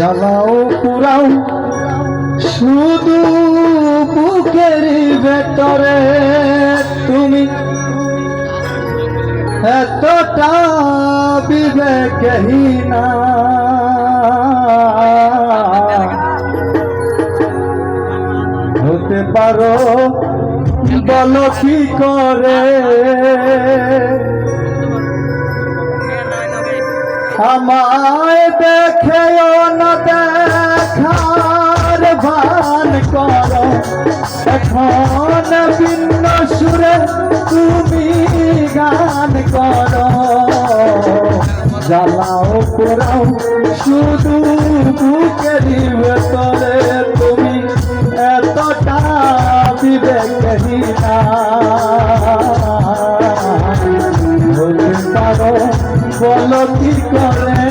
জ্বালাও পুরাও শুধু বুকের ভেতরে তুমি এতটা বিবেকহীনা হতে পারো বলো কি করে আমায় দেখেও না দেখার ভান করো এখন ভিন্ন সুরে তুমি গান করো জ্বালাও পোড়াও শুধু বুকের ভেতরে তুমি এতটা বিবেকহীনা হতে পারো বলো কি করে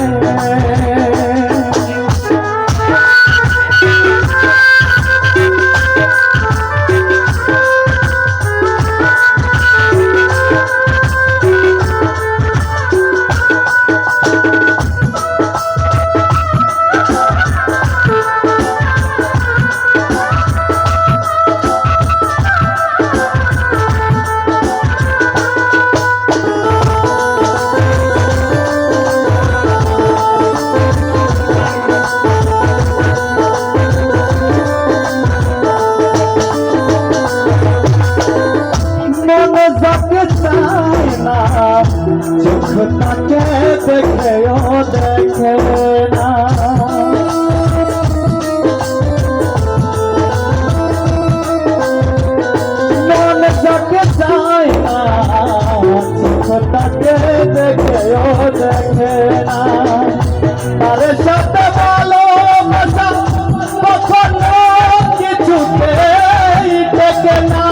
যাকে চায় না চোখ তাকে দেখেও দেখে না মন যাকে চায় না চোখ তাকে দেখেও দেখে না তার সাথে ভালোবাসা কখনো কিছুতেই দেখে না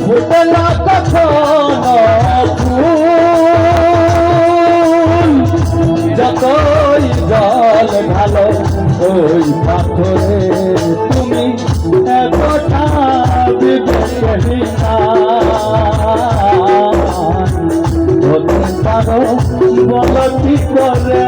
ফুটলা কখনো ফুল যতই জল ঢালো ওই পাথরে তুমি এতটা বিবেকহীনা হতে পারো বলো কি করে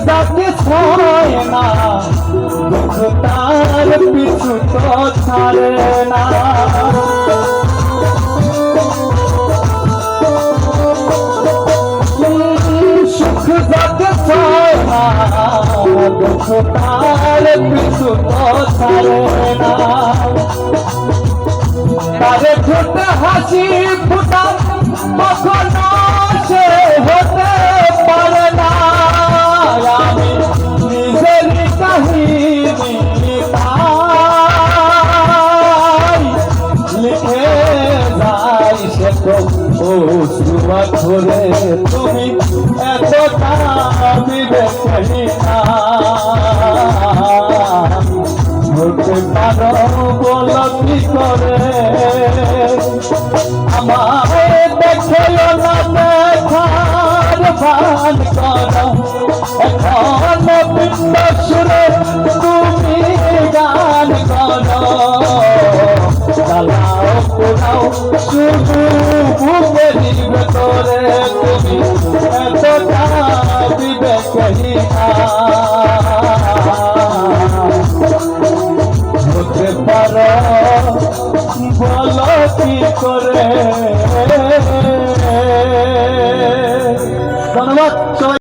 যাকে ছয় না দুঃখ তার পিছু তো ছাড়ে না সুখ যাকে ছয় না দুঃখ তার পিছু তো ছাড়ে না তারে ঠোঁটে হাসি ফুটা কখনো সে হতে পারে না আমি নিজের কাহিনী তাই লিখে যাই সে তো অশ্রুয়াক্ষরে তুমি এতটা বিবেকহীনা হতে পারো বলো কি করে আমায় দেখেও না দেখার ভান করো এখন ভিন্ন সুরে তুমি গান করো জ্বালাও পোড়াও শুধু বুকের ভেতরে তুমি এতটা বিবেকহীনা